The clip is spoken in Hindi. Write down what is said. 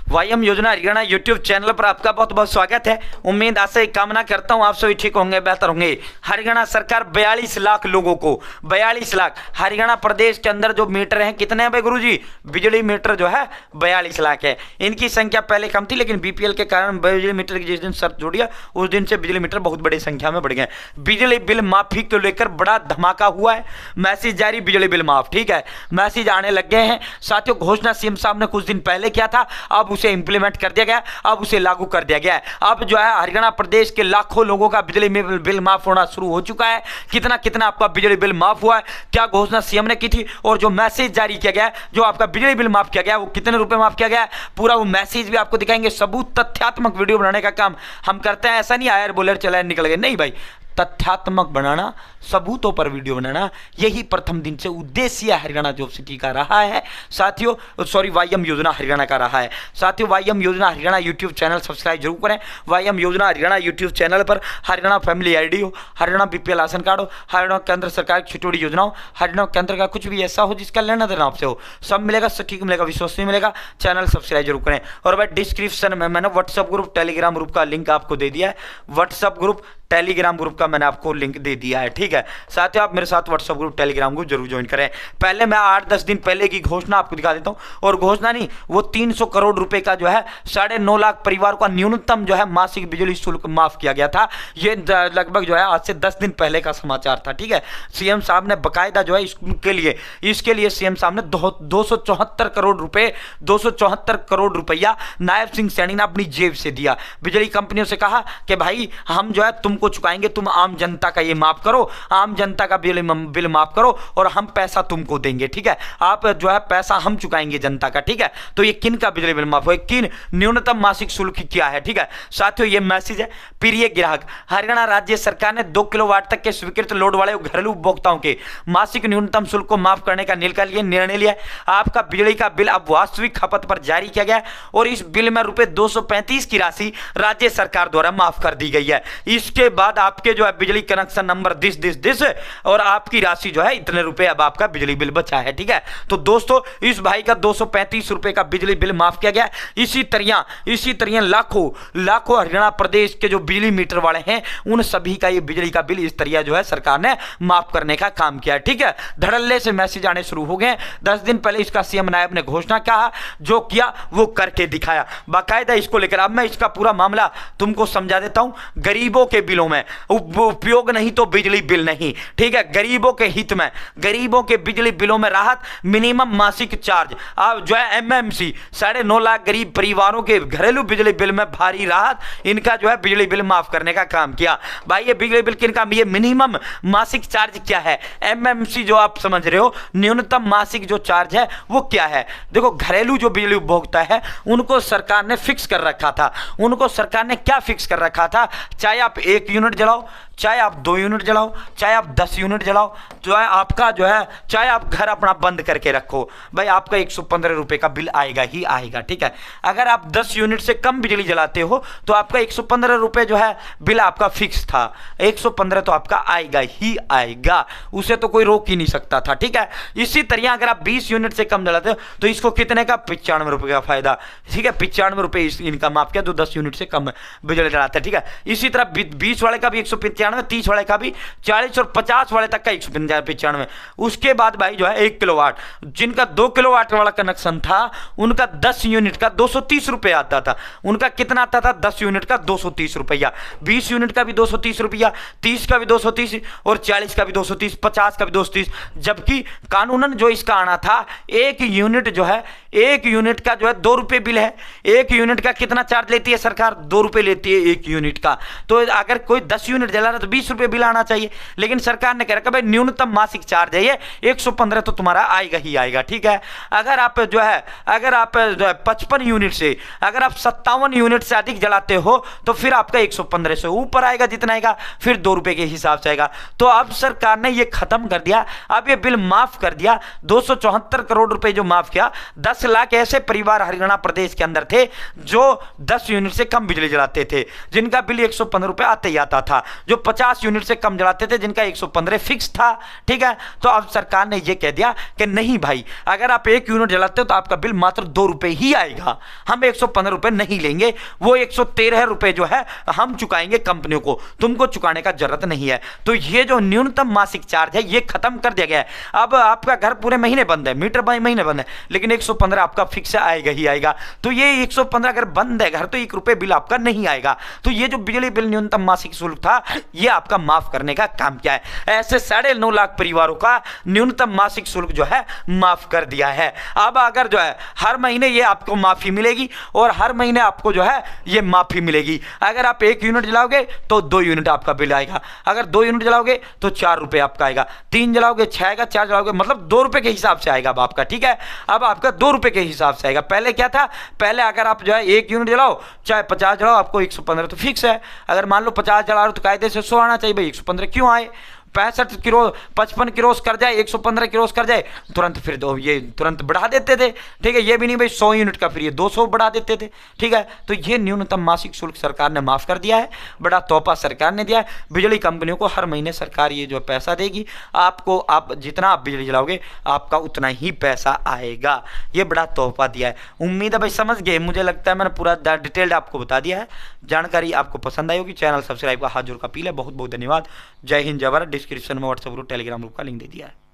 वाईएम योजना हरियाणा यूट्यूब चैनल पर आपका बहुत बहुत स्वागत है। उम्मीद आशा कामना करता हूं आप सभी ठीक होंगे, बेहतर होंगे। हरियाणा सरकार 42 लाख लोगों को 42 लाख हरियाणा प्रदेश के अंदर जो मीटर हैं कितने हैं भाई गुरुजी? बिजली मीटर जो है 42 लाख है। इनकी संख्या पहले कम थी, लेकिन बीपीएल के कारण बिजली मीटर की जिस दिन शर्त जोड़ी है उस दिन से बिजली मीटर बहुत बड़ी संख्या में बढ़ गए। बिजली बिल माफी को लेकर बड़ा धमाका हुआ है। मैसेज जारी, बिजली बिल माफ, ठीक है, मैसेज आने लग गए हैं साथियों। घोषणा सीएम साहब ने कुछ दिन पहले किया था, अब उसे इंप्लीमेंट कर दिया गया, अब उसे लागू कर दिया गया है। अब जो है हरियाणा प्रदेश के लाखों लोगों का बिजली बिल माफ होना शुरू हो चुका है। कितना कितना आपका बिजली बिल माफ हुआ है, क्या घोषणा सीएम ने की थी, और जो मैसेज जारी किया गया, जो आपका बिजली बिल माफ किया गया, वो कितने रुपए माफ किया गया, पूरा वो मैसेज भी आपको दिखाएंगे। सबूत तथ्यात्मक वीडियो बनाने का काम हम करते हैं, ऐसा नहीं आयर बोलर चला निकल गए, नहीं भाई, तथ्यात्मक बनाना, सबूतों पर वीडियो बनाना, यही प्रथम दिन से उद्देश्य हरियाणा जॉब सिटी का रहा है साथियों। सॉरी, वाईएम योजना हरियाणा का रहा है साथियों। वाईएम योजना हरियाणा यूट्यूब चैनल सब्सक्राइब जरूर करें। वाईएम योजना हरियाणा यूट्यूब चैनल पर हरियाणा फैमिली आईडी हो, हरियाणा बीपीएल राशन कार्ड हो, हरियाणा केंद्र सरकार की छोटी योजना हो, हरियाणा केंद्र का कुछ भी ऐसा हो जिसका लेना देना आपसे हो, सब मिलेगा, सटीक मिलेगा, विश्वसनीय मिलेगा। चैनल सब्सक्राइब जरूर करें। और भाई डिस्क्रिप्शन में मैंने व्हाट्सएप ग्रुप, टेलीग्राम ग्रुप का लिंक आपको दे दिया है। व्हाट्सएप ग्रुप, टेलीग्राम ग्रुप का मैंने आपको लिंक दे दिया है, ठीक है साथियों। आप मेरे साथ व्हाट्सएप ग्रुप, टेलीग्राम ग्रुप जरूर ज्वाइन करें। पहले मैं 8-10 दिन पहले की घोषणा आपको दिखा देता हूं, और घोषणा नहीं, वो 300 करोड़ रुपए का जो है 9.5 लाख परिवार का न्यूनतम जो है मासिक बिजली शुल्क माफ किया गया था। ये लगभग जो है आज से 10 दिन पहले का समाचार था, ठीक है। सीएम साहब ने बकायदा जो है इसके लिए सीएम साहब ने 274 करोड़ रुपए 274 करोड़ रुपया नायब सिंह सैनी ने अपनी जेब से दिया। बिजली कंपनियों से कहा कि भाई हम जो है तुमको चुकाएंगे, तुम आम जनता का ये माफ करो, आम जनता का बिल माफ करो, और हम पैसा तुमको देंगे, ठीक है। आप जो है पैसा हम चुकाएंगे जनता का, ठीक है। तो ये किन का बिजली बिल माफ हो, किन न्यूनतम मासिक शुल्क क्या है, ठीक है साथियों। ये मैसेज है, प्रिय ग्राहक, हरियाणा राज्य सरकार ने 2 किलोवाट तक के स्वीकृत लोड वाले घरेलू उपभोक्ताओं के मासिक न्यूनतम शुल्क को माफ करने का निर्णय लिया है। आपका बिजली का बिल अब वास्तविक खपत पर जारी किया गया है, और इस बिल में रुपए 235 की राशि राज्य सरकार द्वारा माफ कर दी गई है। इसके बाद आपके जो है बिजली कनेक्शन नंबर दिस और आपकी राशि जो है इतने रुपए, अब आपका बिजली बिल बचा है, ठीक है। तो दोस्तों इस भाई का 235 रुपए का बिजली बिल माफ किया गया। इसी तरह लाखों हरियाणा प्रदेश के जो बिजली मीटर वाले हैं उन सभी का ये बिजली का बिल इस तरह जो है सरकार ने माफ करने का काम किया, ठीक है। धड़ल्ले से मैसेज आने शुरू हो गए। 10 दिन पहले इसका सीएम नायब ने घोषणा कहा, जो किया वो करके दिखाया बाकायदा इसको लेकर। अब मैं इसका पूरा मामला तुमको समझा देता हूं। गरीबों के बिलों में उपयोग नहीं तो बिजली बिल नहीं, ठीक है। गरीबों के हित में, गरीबों के बिजली बिलों में राहत, मिनिमम मासिक चार्ज, अब जो है एमएमसी 9.5 लाख गरीब परिवारों के घरेलू बिजली बिल में भारी राहत, इनका जो है बिजली बिल माफ करने का काम किया। भाई ये बिजली बिल किनका, ये मिनिमम मासिक चार्ज क्या है, एमएमसी जो आप समझ रहे हो, न्यूनतम मासिक जो चार्ज है वो क्या है। देखो घरेलू जो बिजली उपभोक्ता है उनको सरकार ने फिक्स कर रखा था। उनको सरकार ने क्या फिक्स कर रखा था, चाहे आप 1 यूनिट जलाओ, चाहे आप 2 यूनिट जलाओ, चाहे आप 10 यूनिट जलाओ, जो है आपका जो है, चाहे आप घर अपना बंद करके रखो, भाई आपका 115 रुपए का बिल आएगा ही आएगा, ठीक है। अगर आप 10 यूनिट से कम बिजली जलाते हो तो आपका 115 रुपए जो है बिल आपका फिक्स था, 115 तो आपका आएगा ही आएगा, उसे तो कोई रोक ही नहीं सकता था, ठीक है। इसी तरह अगर आप 20 यूनिट से कम जलाते हो तो इसको कितने का, 95 रुपए का फायदा, ठीक है। 95 रुपए इनका माफ किया जो 10 यूनिट से कम बिजली जलाते हैं, ठीक है। इसी तरह 20 वाले का भी 195, 30 वाले का भी 40 और 50 वाले तक का 195। उसके बाद भाई जो है 1 किलोवाट, जिनका 2 किलोवाट वाला कनेक्शन था उनका 10 यूनिट का 230 रुपए आता था। उनका कितना आता था, 10 यूनिट का 230 रुपया, 20 यूनिट का भी 230 रुपया, 30 का भी 230 और 40 का भी 230, 50 का भी 230। जबकि कानूनन जो इसका आना था, 1 यूनिट जो है, 1 यूनिट का जो है 2 रुपए बिल है। 1 यूनिट का कितना चार्ज लेती है सरकार, 2 रुपए लेती है 1 यूनिट का। तो अगर कोई 10 यूनिट जला रहा है तो 20 रुपए बिल आना चाहिए, लेकिन सरकार ने कह रखा भाई न्यूनतम मासिक चार्ज है ये 115 तो तुम्हारा आएगा ही आएगा, ठीक है। अगर आप जो है 55 यूनिट से, अगर आप 57 यूनिट से अधिक जलाते हो तो फिर आपका 115 से ऊपर आएगा, जितना आएगा फिर 2 रुपए के हिसाब से आएगा। तो अब सरकार ने ये खत्म कर दिया, अब ये बिल माफ कर दिया। 274 करोड़ रुपए जो माफ किया, 10 लाख ऐसे परिवार हरियाणा प्रदेश के अंदर थे जो 10 यूनिट से कम बिजली जलाते थे, जिनका बिल 115 रुपए आते ही आता था। जो 50 यूनिट से कम जलाते थे, जिनका 115 फिक्स था। ठीक है, तो अब सरकार ने यह कह दिया कि नहीं भाई, अगर आप 1 यूनिट जलाते हो तो आपका बिल मात्र 2 रुपए ही आएगा, हम 115 रुपए नहीं लेंगे, वो 113 रुपए जो है हम चुकाएंगे कंपनियों को, तुमको चुकाने का जरूरत नहीं है। तो ये जो न्यूनतम मासिक चार्ज है ये खत्म कर दिया गया है। अब आपका घर पूरे महीने बंद है, मीटर बाय महीने बंद है, लेकिन 115 आपका फिक्स आएगा ही आएगा। तो ये 115 अगर बंद है घर तो 1 रुपए बिल आपका नहीं आएगा। तो ये जो बिजली बिल न्यूनतम मासिक शुल्क था ये आपका माफ करने का काम किया है। ऐसे 9.5 लाख परिवारों का न्यूनतम मासिक शुल्क जो है माफ कर दिया है। अब अगर जो है हर महीने ये आपको माफी मिलेगी और हर महीने आपको जो है ये माफी मिलेगी। अगर आप 1 यूनिट जलाओगे तो 2 यूनिट आपका बिल आएगा, अगर 2 यूनिट जलाओगे तो 4 रुपए आपका आएगा, 3 जलाओगे 6 आएगा, 4 जलाओगे मतलब 2 रुपए के हिसाब से आएगा अब आपका। ठीक है, अब आपका 2 रुपए के हिसाब से आएगा। पहले क्या था, पहले अगर आप जो है 1 यूनिट जलाओ चाहे 50 जलाओ आपको 115 तो फिक्स है। अगर मान लो 50 जला रहे हो तो कायदे से 100 आना चाहिए भाई, 115 क्यों आए। 65 किलो 55 क्रॉस कर जाए, 115 क्रॉस कर जाए तुरंत फिर तो ये तुरंत बढ़ा देते थे। ठीक है, ये भी नहीं भाई 100 यूनिट का फिर ये 200 बढ़ा देते थे। ठीक है, तो ये न्यूनतम मासिक शुल्क सरकार ने माफ कर दिया है, बड़ा तोहफा सरकार ने दिया है। बिजली कंपनियों को हर महीने सरकार ये जो पैसा देगी आपको, आप जितना आप बिजली जलाओगे आपका उतना ही पैसा आएगा। ये बड़ा तोहफा दिया है। उम्मीद है भाई समझ गए, मुझे लगता है मैंने पूरा डिटेल्ड आपको बता दिया है। जानकारी आपको पसंद आई होगी। चैनल सब्सक्राइब का हाथ जोड़ का अपील है। बहुत बहुत धन्यवाद। जय हिंद, जय भारत। डिस्क्रिप्शन में व्हाट्सएप ग्रुप टेलीग्राम ग्रुप का लिंक दे दिया है।